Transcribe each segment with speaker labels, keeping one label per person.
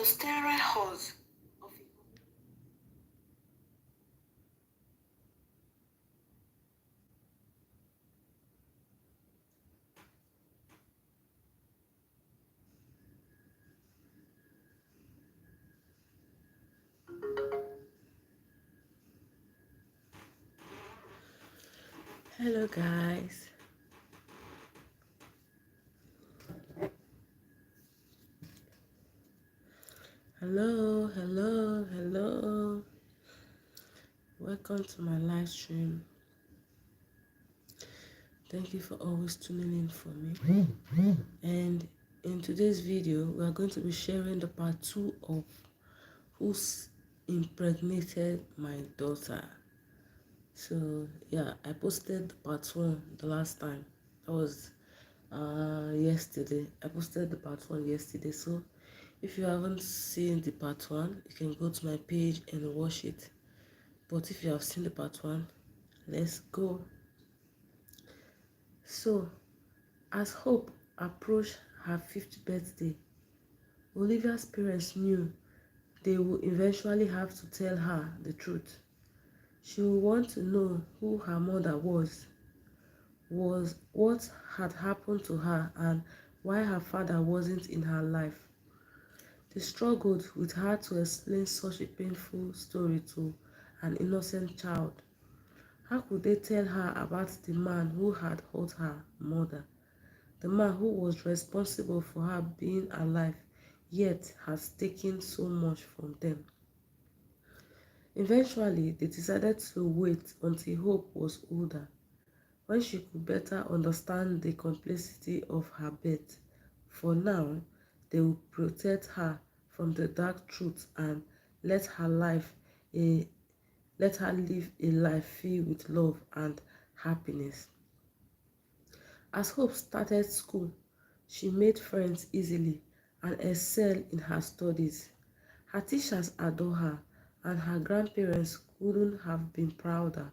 Speaker 1: the sterile halls of a
Speaker 2: Hello guys. Hello. Welcome to my live stream. Thank you for always tuning in for me. And in today's video, we are going to be sharing the part 2 of Who's Impregnated My Daughter. So yeah, I posted part 1 the last time. That was yesterday. I posted the part 1 yesterday. So if you haven't seen the part 1, you can go to my page and watch it. But if you have seen the part 1, let's go. So, as Hope approached her 50th birthday, Olivia's parents knew they would eventually have to tell her the truth. She would want to know who her mother was what had happened to her, and why her father wasn't in her life. They struggled with her to explain such a painful story to an innocent child. How could they tell her about the man who had hurt her mother, the man who was responsible for her being alive, yet has taken so much from them? Eventually, they decided to wait until Hope was older, when she could better understand the complexity of her birth. For now, they would protect her from the dark truth and let her life a let her live a life filled with love and happiness. As Hope started school, she made friends easily and excelled in her studies. Her teachers adored her, and her grandparents couldn't have been prouder.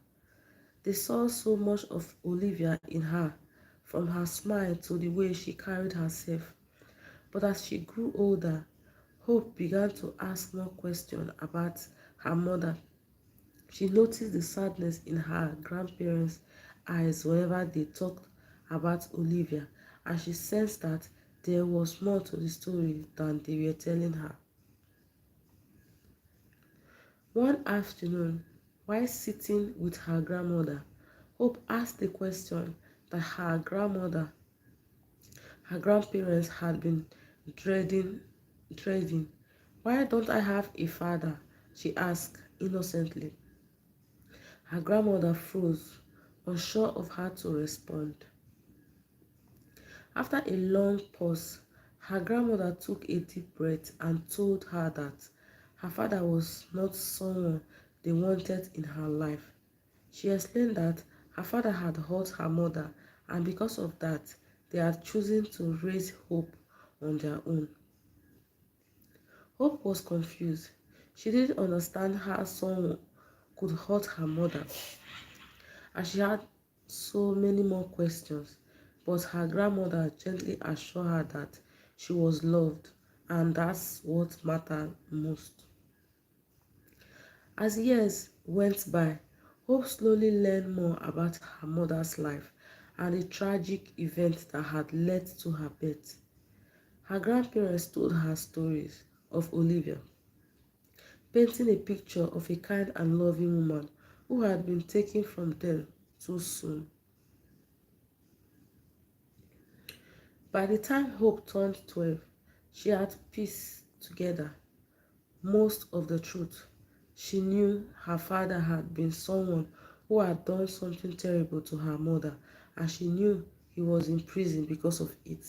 Speaker 2: They saw so much of Olivia in her, from her smile to the way she carried herself. But as she grew older, Hope began to ask more questions about her mother. She noticed the sadness in her grandparents' eyes whenever they talked about Olivia, and she sensed that there was more to the story than they were telling her. One afternoon, while sitting with her grandmother, Hope asked the question that her grandparents had been dreading. dreading. Why don't I have a father? She asked innocently. Her grandmother froze, unsure of how to respond. After a long pause, her grandmother took a deep breath and told her that her father was not someone they wanted in her life. She explained that her father had hurt her mother, and because of that, they had chosen to raise Hope on their own. Hope was confused. She didn't understand how someone could hurt her mother, and she had so many more questions. But her grandmother gently assured her that she was loved, and that's what mattered most. As years went by, Hope slowly learned more about her mother's life and the tragic events that had led to her death. Her grandparents told her stories of Olivia, painting a picture of a kind and loving woman who had been taken from them too soon. By the time Hope turned 12, she had pieced together most of the truth. She knew her father had been someone who had done something terrible to her mother, and she knew he was in prison because of it.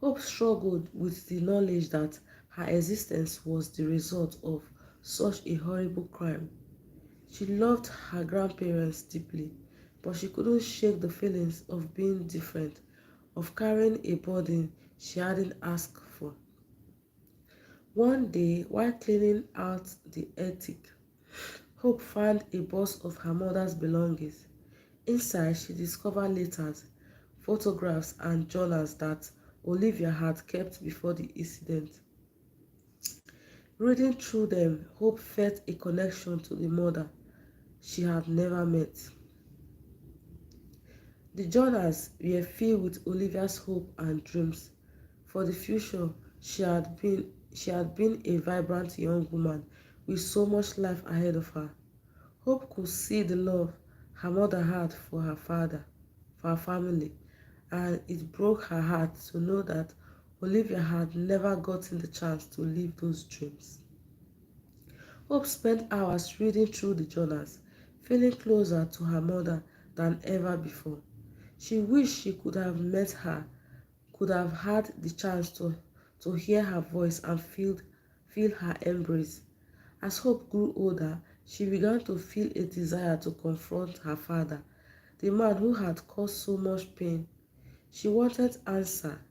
Speaker 2: Hope struggled with the knowledge that her existence was the result of such a horrible crime. She loved her grandparents deeply, but she couldn't shake the feelings of being different, of carrying a burden she hadn't asked for. One day, while cleaning out the attic, Hope found a box of her mother's belongings. Inside, she discovered letters, photographs, and journals that Olivia had kept before the incident. Reading through them, Hope felt a connection to the mother she had never met. The journals were filled with Olivia's hope and dreams. For the future, she had been a vibrant young woman with so much life ahead of her. Hope could see the love her mother had for her father, for her family, and it broke her heart to know that Olivia had never gotten the chance to live those dreams. Hope spent hours reading through the journals, feeling closer to her mother than ever before. She wished she could have met her, could have had the chance to hear her voice and feel her embrace. As Hope grew older, she began to feel a desire to confront her father, the man who had caused so much pain. She wanted answer,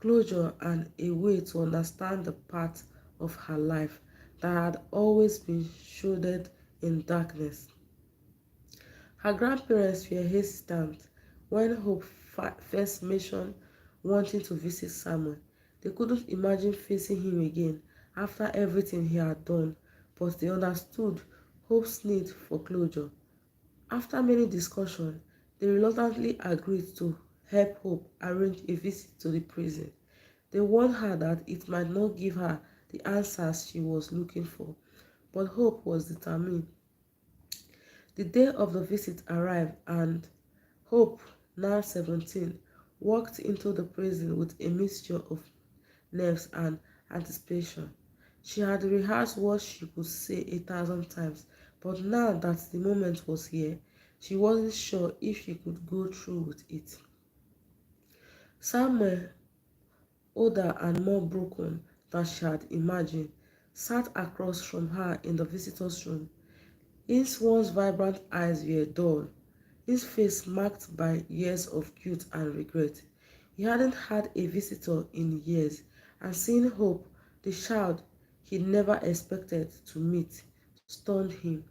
Speaker 2: closure, and a way to understand the part of her life that had always been shrouded in darkness. Her grandparents were hesitant when Hope first mentioned wanting to visit Samuel. They couldn't imagine facing him again after everything he had done, but they understood Hope's need for closure. After many discussions, they reluctantly agreed to help Hope arrange a visit to the prison. They warned her that it might not give her the answers she was looking for, but Hope was determined. The day of the visit arrived, and Hope, now 17, walked into the prison with a mixture of nerves and anticipation. She had rehearsed what she could say 1,000 times, but now that the moment was here, she wasn't sure if she could go through with it. Samuel, older and more broken than she had imagined, sat across from her in the visitor's room. His once vibrant eyes were dull, his face marked by years of guilt and regret. He hadn't had a visitor in years, and seeing Hope, the child he'd never expected to meet, stunned him.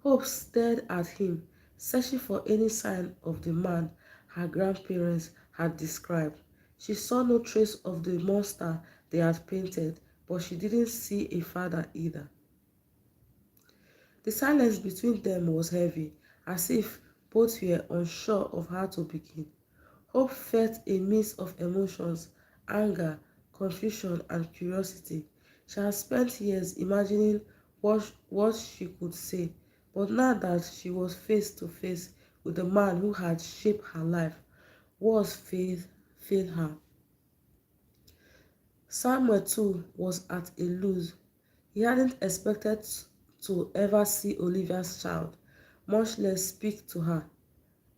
Speaker 2: Hope stared at him, searching for any sign of the man her grandparents had described. She saw no trace of the monster they had painted, but she didn't see a father either. The silence between them was heavy, as if both were unsure of how to begin. Hope felt a mix of emotions, anger, confusion, and curiosity. She had spent years imagining what she could say, but now that she was face to face with the man who had shaped her life, words failed her. Samuel too was at a loss. He hadn't expected to ever see Olivia's child, much less speak to her.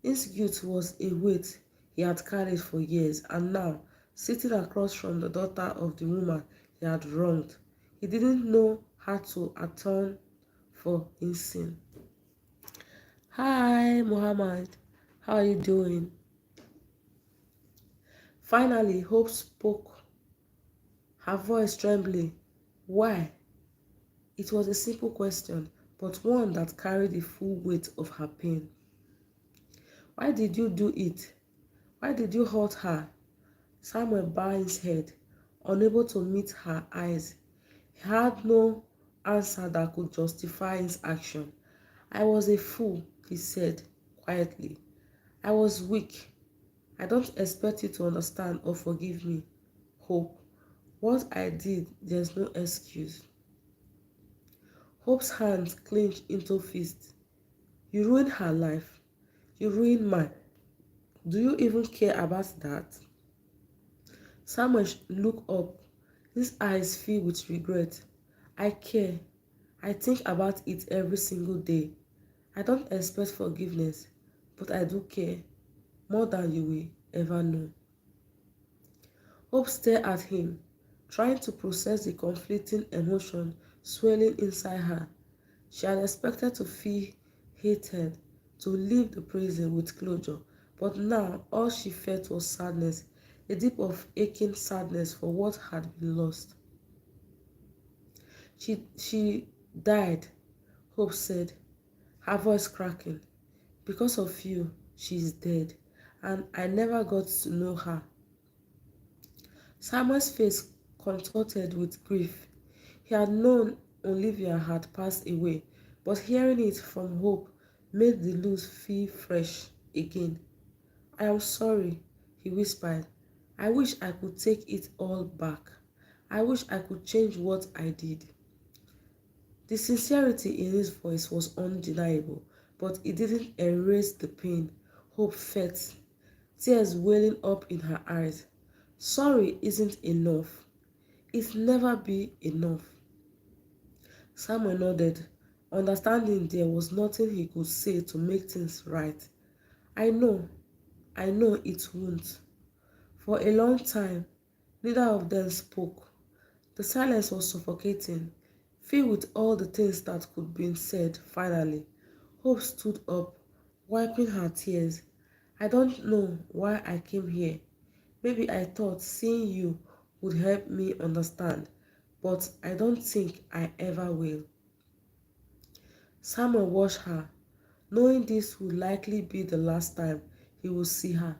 Speaker 2: His guilt was a weight he had carried for years, and now, sitting across from the daughter of the woman he had wronged, he didn't know how to atone for his sin. Hi, Muhammad. How are you doing? Finally, Hope spoke, her voice trembling. Why? It was a simple question, but one that carried the full weight of her pain. Why did you do it? Why did you hurt her? Samuel bowed his head, unable to meet her eyes. He had no answer that could justify his action. I was a fool, he said quietly. I was weak. I don't expect you to understand or forgive me. Hope. What I did, there's no excuse. Hope's hands clenched into fists. You ruined her life. You ruined mine. Do you even care about that? Samuel looked up, his eyes filled with regret. I care. I think about it every single day. I don't expect forgiveness, but I do care, more than you will ever know. Hope stared at him, trying to process the conflicting emotion swelling inside her. She had expected to feel hated, to leave the prison with closure, but now all she felt was sadness, a deep of aching sadness for what had been lost. She died, Hope said, her voice cracking. Because of you, she is dead, and I never got to know her. Samuel's face contorted with grief. He had known Olivia had passed away, but hearing it from Hope made the loss feel fresh again. I am sorry, he whispered. I wish I could take it all back. I wish I could change what I did. The sincerity in his voice was undeniable, but it didn't erase the pain Hope felt, tears welling up in her eyes. Sorry isn't enough. It never be enough. Samuel nodded, understanding there was nothing he could say to make things right. I know, I know it won't. For a long time, neither of them spoke. The silence was suffocating, filled with all the things that could be said. Finally, Hope stood up, wiping her tears. I don't know why I came here. Maybe I thought seeing you would help me understand, but I don't think I ever will. Samuel watched her, knowing this would likely be the last time he would see her.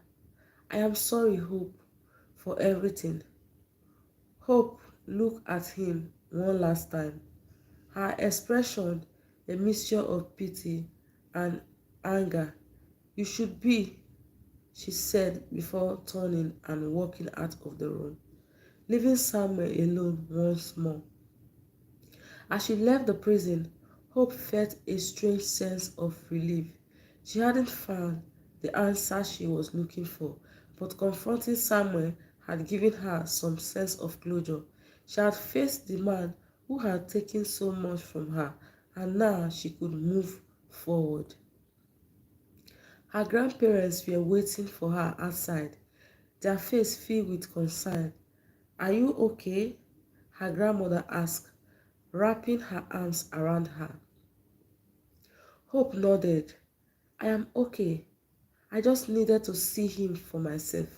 Speaker 2: I am sorry, Hope, for everything. Hope looked at him one last time, her expression a mixture of pity and anger. You should be, she said before turning and walking out of the room, leaving Samuel alone once more. As she left the prison, Hope felt a strange sense of relief. She hadn't found the answer she was looking for, but confronting Samuel had given her some sense of closure. She had faced the man who had taken so much from her, and now she could move forward. Her grandparents were waiting for her outside, their face filled with concern. Are you okay? Her grandmother asked, wrapping her arms around her. Hope nodded. I am okay. I just needed to see him for myself.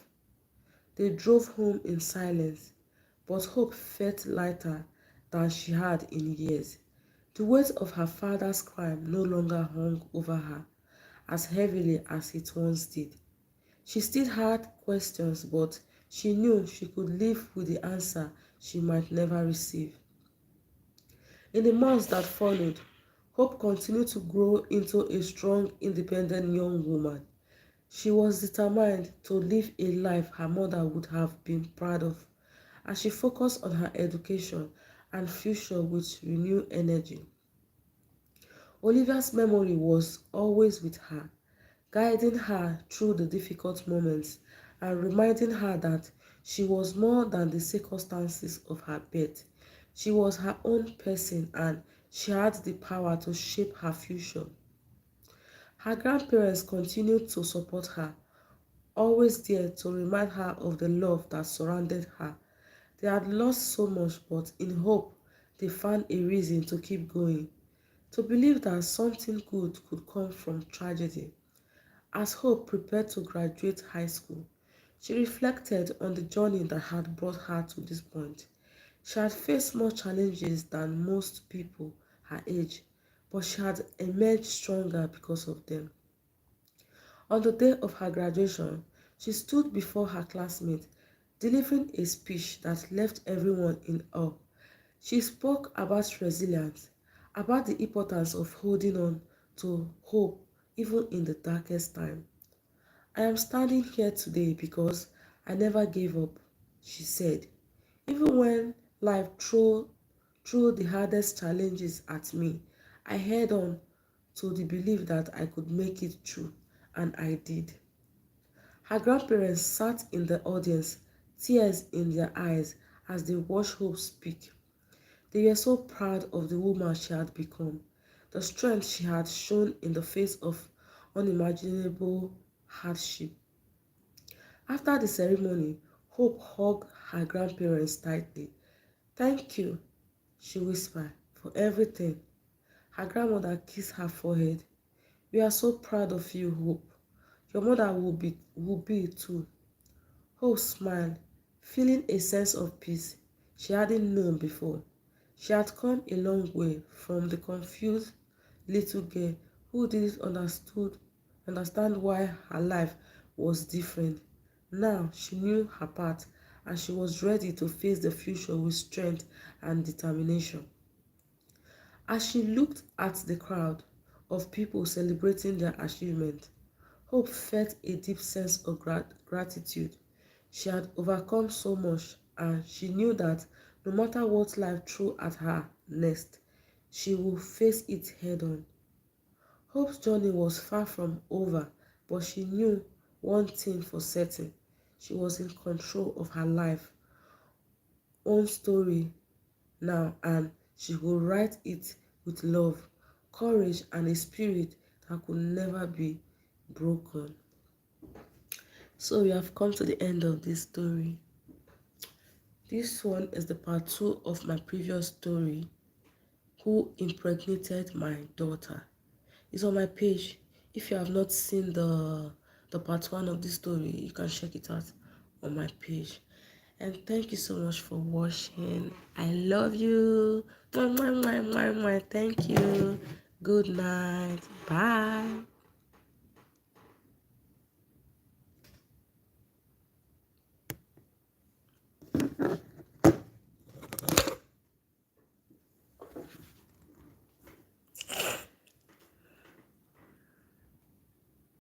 Speaker 2: They drove home in silence, but Hope felt lighter than she had in years. The weight of her father's crime no longer hung over her as heavily as it once did. She still had questions, but she knew she could live with the answer she might never receive. In the months that followed, Hope continued to grow into a strong, independent young woman. She was determined to live a life her mother would have been proud of, as she focused on her education and future with renewed energy. Olivia's memory was always with her, guiding her through the difficult moments and reminding her that she was more than the circumstances of her birth. She was her own person and she had the power to shape her future. Her grandparents continued to support her, always there to remind her of the love that surrounded her. They had lost so much, but in hope, they found a reason to keep going, to believe that something good could come from tragedy. As Hope prepared to graduate high school, she reflected on the journey that had brought her to this point. She had faced more challenges than most people her age, but she had emerged stronger because of them. On the day of her graduation, she stood before her classmates, delivering a speech that left everyone in awe. She spoke about resilience, about the importance of holding on to hope even in the darkest time. I am standing here today because I never gave up, she said. Even when life threw the hardest challenges at me, I held on to the belief that I could make it through, and I did. Her grandparents sat in the audience, tears in their eyes as they watched Hope speak. They were so proud of the woman she had become, the strength she had shown in the face of unimaginable hardship. After the ceremony, Hope hugged her grandparents tightly. Thank you, she whispered, for everything. Her grandmother kissed her forehead. We are so proud of you, Hope. Your mother will be too. Hope smiled, feeling a sense of peace she hadn't known before. She had come a long way from the confused little girl who didn't understand why her life was different. Now she knew her path, and she was ready to face the future with strength and determination. As she looked at the crowd of people celebrating their achievement, Hope felt a deep sense of gratitude. She had overcome so much, and she knew that no matter what life threw at her next, she would face it head on. Hope's journey was far from over, but she knew one thing for certain: she was in control of her life, own story now, and she would write it with love, courage, and a spirit that could never be broken. So we have come to the end of this story. This one is the part 2 of my previous story, Who Impregnated My Daughter. It's on my page. If you have not seen the part 1 of this story, you can check it out on my page. And thank you so much for watching. I love you. Mwah, mwah, mwah, mwah, mwah. Thank you. Good night. Bye.